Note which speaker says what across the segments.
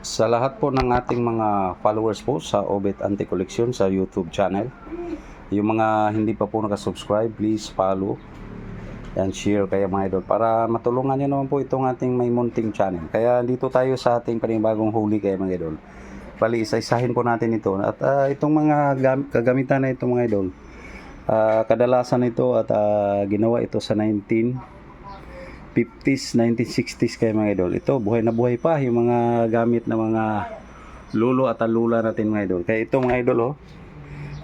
Speaker 1: Sa lahat po ng ating mga followers po sa Obet Anti Collection sa YouTube channel, yung mga hindi pa po nakasubscribe, please follow and share kayo mga idol para matulungan nyo naman po itong ating may munting channel. Kaya dito tayo sa ating panibagong huli kayo mga idol. Bali, isa-isahin po natin ito at itong mga kagamitan na ito mga idol, kadalasan ito at ginawa ito sa 1950s, 1960s kayo mga idol. Ito buhay na buhay pa yung mga gamit na mga lulo at lula natin mga idol. Kaya ito mga idol,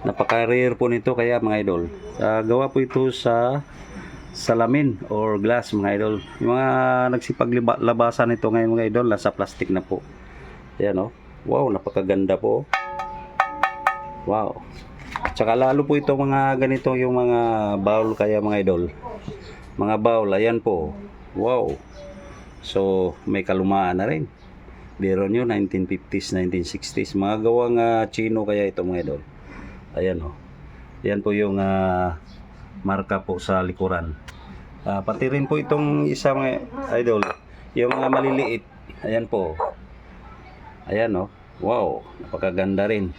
Speaker 1: napaka-rare po nito kaya mga idol. Gawa po ito sa salamin or glass mga idol. Yung mga nagsipaglabasan nito ngayon mga idol, nasa plastic na po. Ayan wow, napakaganda po. Wow. Tsaka lalo po ito mga ganito yung mga bowl kaya mga idol. Mga bowl, ayan po. Wow. So, may kalumaan na rin. Biro nyo, 1950s, 1960s. Mga gawang Chino kaya ito mga idol. Ayan Ayan po yung marka po sa likuran. Pati rin po itong isa mga idol. Yung mga maliliit. Ayan po. Ayan wow, napakaganda rin.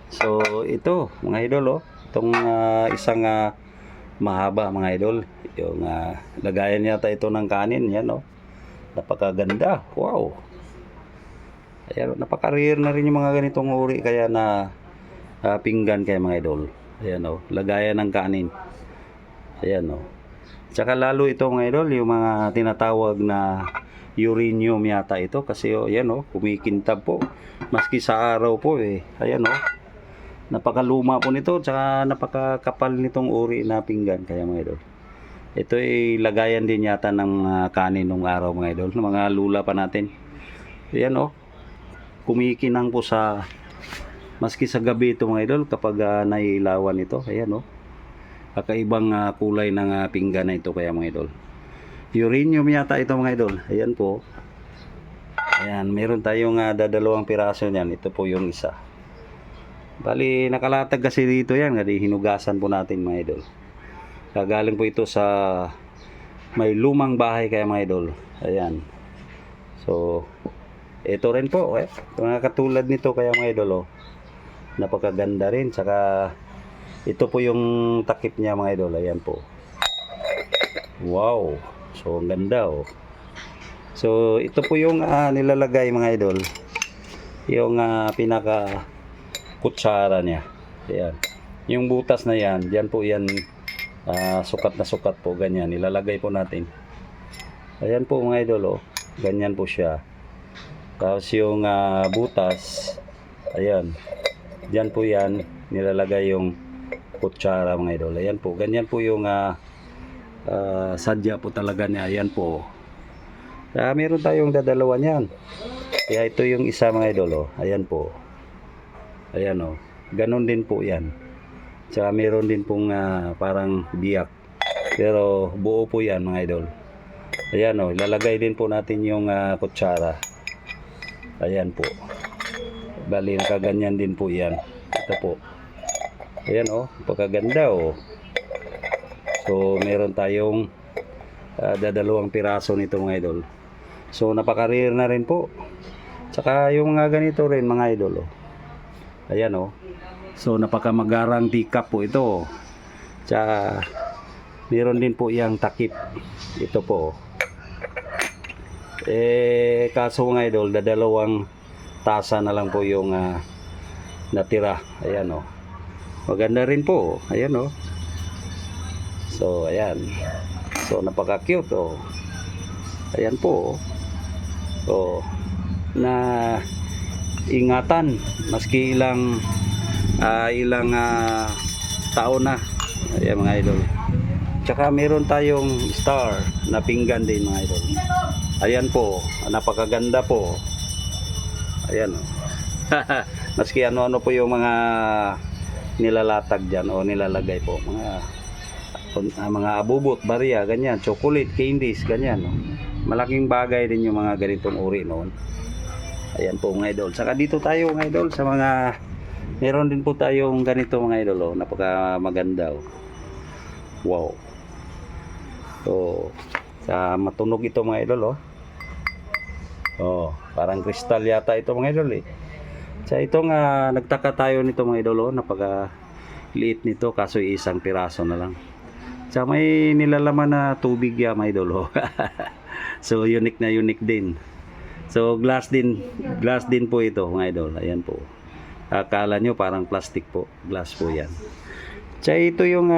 Speaker 1: So ito mga idol itong isang mahaba mga idol, yung lagayan yata ito ng kanin. Yan napakaganda. Wow. Ayan, napaka-rare na rin yung mga ganitong uri kaya na pinggan kaya mga idol. Ayan lagayan ng kanin. Ayan Tsaka lalo ito mga idol, yung mga tinatawag na uranium yata ito kasi ayan kumikintab po maski sa araw po ayan napakaluma po nito tsaka napakakapal nitong uri na pinggan kaya mga idol. Ito ay lagayan din yata ng kanin nung araw mga idol, ng mga lula pa natin. Ayan kumikinang po sa maski sa gabi ito mga idol kapag nailawan ito. Ayan kakaibang kulay ng pinggan na ito kaya mga idol. Uranium yata ito mga idol. Ayan po. Ayan, meron tayong dadalawang piraso niyan. Ito po yung isa. Bali, nakalatag kasi dito yan. Kasi hinugasan po natin mga idol. Kagaling po ito sa may lumang bahay kaya mga idol. Ayan. So, ito rin po. Mga katulad nito kaya mga idol. Napakaganda rin. Saka, ito po yung takip niya mga idol. Ayan po. Wow. So, ang ganda So, ito po yung nilalagay mga idol. Yung pinaka kutsara niya. Ayan. Yung butas na yan, diyan po yan sukat na sukat po. Ganyan, nilalagay po natin. Ayan po mga idol ganyan po siya. Tapos yung butas, ayan. Diyan po yan, nilalagay yung kutsara mga idol. Ayan po, ganyan po yung sadya po talaga niya. Ayan po. Meron tayong dadalawa niyan. Kaya ito yung isa mga idol Ayan po. Ayan Ganon din po yan. Tsaka meron din pong parang biyak. Pero buo po yan mga idol. Ayan ilalagay din po natin yung kutsara. Ayan po. Bali nakaganyan din po yan. Ito po. Ayan pagkaganda So, meron tayong dadalawang piraso nito mga idol. So, napaka-rare na rin po. Tsaka yung mga ganito rin mga idol. Ayan So, napaka-magarang teacup po ito. Tsaka, meron din po yung takip. Ito po. Kaso mga idol, dadalawang tasa na lang po yung natira. Ayan Maganda rin po. Ayan So, ayan. So, napaka-cute Ayan po So, na ingatan maski ilang taon na. Ayan mga idol. Tsaka meron tayong star na pinggan din mga idol. Ayan po, napakaganda po. Ayan maski ano-ano po yung mga nilalatag dyan nilalagay po. Mga abubot, barya, ganyan, chocolate, candies, ganyan Malaking bagay din yung mga ganitong uri noon. Ayan po mga idol. Saka dito tayo mga idol sa mga meron din po tayong ganito mga idol napaka maganda Wow. So, sa matunog ito mga idol Oh, parang kristal yata ito mga idol eh. Sa itong nagtaka tayo nito mga idol, oh, napaka liit nito kaso isang piraso na lang. Sa may nilalaman na tubig ya mga idol. Oh. So unique na unique din. So glass din po ito mga idol. Ayan po. Akala nyo parang plastic po, glass po yan. Sa ito yung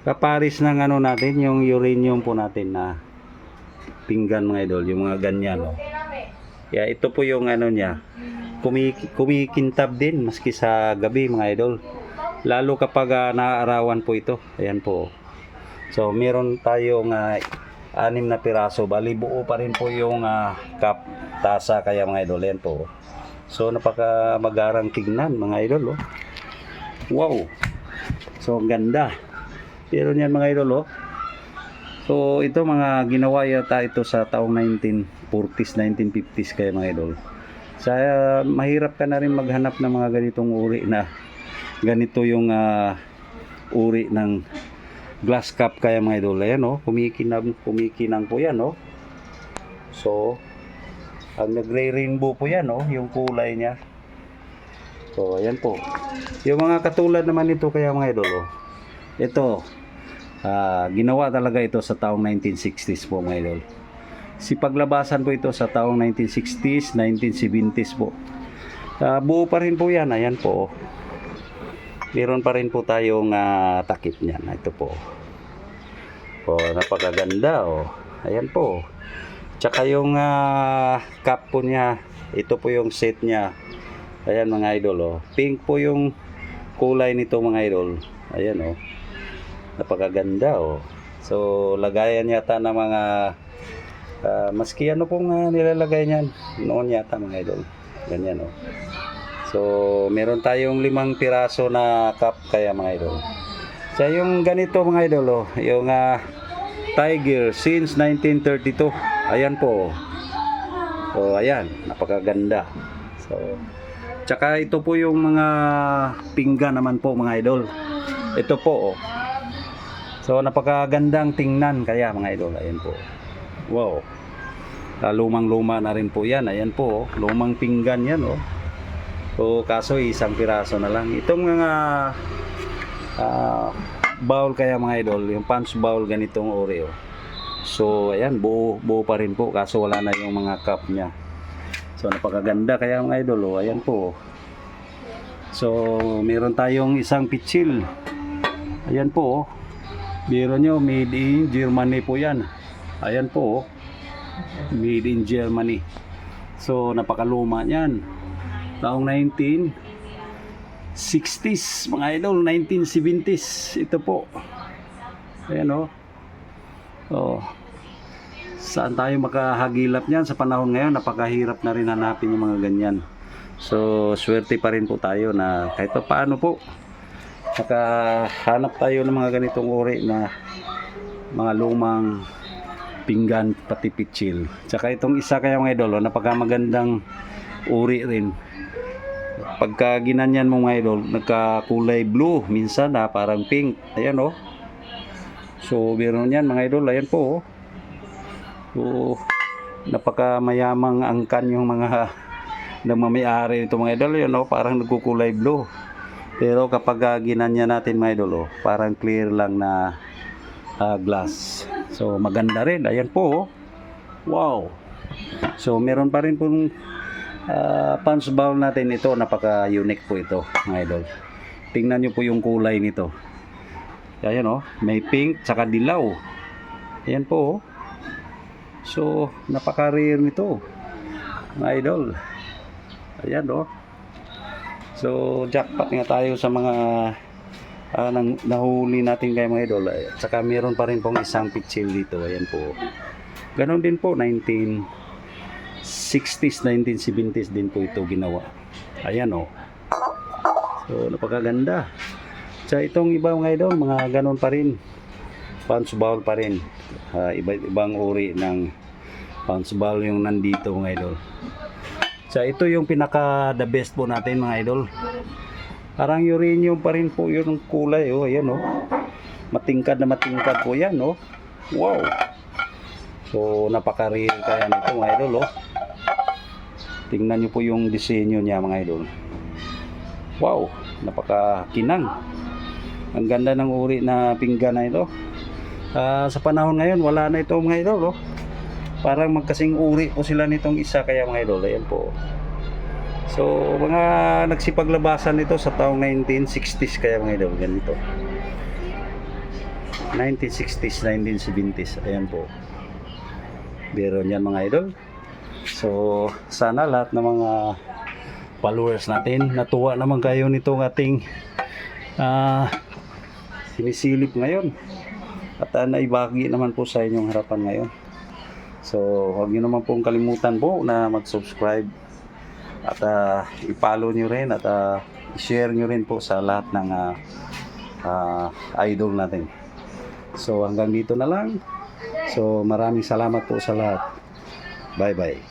Speaker 1: kaparis ng ano natin, yung uranium po natin na pinggan mga idol, yung mga ganyan. Oh. Yeah, ito po yung ano niya, kumikintab din maski sa gabi mga idol. Lalo kapag naaarawan po ito. Ayan po. So meron tayong 6 na piraso. Bali buo pa rin po yung cup, tasa kaya mga idol. Ayan po. So napaka magarang tignan mga idol. Oh. Wow. So ang ganda. Pero niyan mga idol. Oh. So ito mga ginawa yata ito sa taong 1940s, 1950s kaya mga idol. Sa mahirap ka na rin maghanap ng mga ganitong uri na ganito yung uri ng glass cup kaya mga idol. Ayan oh, kumikinang po yan oh. So ang nagre-rainbow po yan oh, yung kulay niya. So ayan po. Yung mga katulad naman ito kaya mga idol oh. Ito ginawa talaga ito sa taong 1960s po mga idol. Si paglabasan po ito sa taong 1960s, 1970s po. Buo pa rin po yan. Ayan po. Meron pa rin po tayong takip niyan. Ito po. Oh, napakaganda oh. Ayan po. Tsaka yung cup po niya. Ito po yung set niya. Ayan mga idol oh. Pink po yung kulay nito mga idol. Ayan oh. Napakaganda oh. So lagayan yata ng mga maski ano pong nilalagay niyan noon yata mga idol. Ganyan oh. So meron tayong 5 piraso na cup kaya mga idol. So yung ganito mga idol oh, yung Tiger since 1932. Ayan po. So ayan, napakaganda. So tsaka ito po yung mga pinggan naman po mga idol. Ito po oh. So napakagandang tingnan kaya mga idol. Ayan po. Wow. Lumang-luma na rin po yan. Ayan po. Lumang pinggan yan. Oh. So kaso isang piraso na lang. Itong mga bowl kaya mga idol. Yung punch bowl ganitong ori. Oh. So ayan. Buo pa rin po. Kaso wala na yung mga cup niya. So napakaganda kaya mga idol. Oh. Ayan po. So meron tayong isang pitsil. Ayan po. Oh. Biro nyo, made in Germany po yan. Ayan po, made in Germany. So, napakaluma yan. Taong 1960s, mga idol, 1970s. Ito po. Ayan o. Oh. Saan tayo makahagilap niyan? Sa panahon ngayon, napakahirap na rin hanapin yung mga ganyan. So, swerte pa rin po tayo na kahit pa paano po, nakahanap tayo ng mga ganitong uri na mga lumang pinggan pati pitsil. Tsaka itong isa kaya mga idol, napakamagandang uri rin. Pagka ginanyan mo mga idol, nagkakulay blue, minsan parang pink. Ayan oh. So meron yan mga idol, ayan po oh. So napakamayamang angkan yung mga nagmamayari nito mga idol, yun oh, parang nagkukulay blue. Pero kapag ginanya natin mga idol, oh, parang clear lang na glass. So maganda rin. Ayan po. Oh. Wow. So meron pa rin pong punch bowl natin ito. Napaka-unique po ito mga idol. Tingnan nyo po yung kulay nito. Ayan oh. May pink tsaka dilaw. Ayan po. Oh. So napaka-rare nito mga idol. Ayan oh. So jackpot nga tayo sa mga nahuli natin kay mga idol. At saka meron pa rin pong isang pitsil dito. Ayan po. Ganon din po 1960s, 1970s din po ito ginawa. Ayan o. So napakaganda. Sa itong iba mga idol, mga ganon pa rin. Punch bowl pa rin. Iba-ibang uri ng punch bowl yung nandito mga idol. So ito yung pinaka the best po natin mga idol. Parang uranium pa rin po yung kulay oh, ayan oh. Matingkad na matingkad po yan oh. Wow. So napaka-rare kaya nito mga idol oh. Tingnan nyo po yung disenyo niya mga idol. Wow, napaka-kinang. Ang ganda ng uri na pinggan na ito. Sa panahon ngayon wala na ito mga idol oh. Parang magkasing uri po sila nitong isa kaya mga idol. Ayan po. So mga nagsipaglabasan nito sa taong 1960s kaya mga idol. Ganito 1960s, 1970s. Ayan po. Biro niyan mga idol. So sana lahat ng mga followers natin natuwa naman kayo nitong ating sinisilip ngayon. At naibahagi naman po sa inyong harapan ngayon. So huwag niyo naman pong kalimutan po na mag-subscribe at i-follow niyo rin at i-share niyo rin po sa lahat ng idol natin. So hanggang dito na lang. So maraming salamat po sa lahat. Bye bye.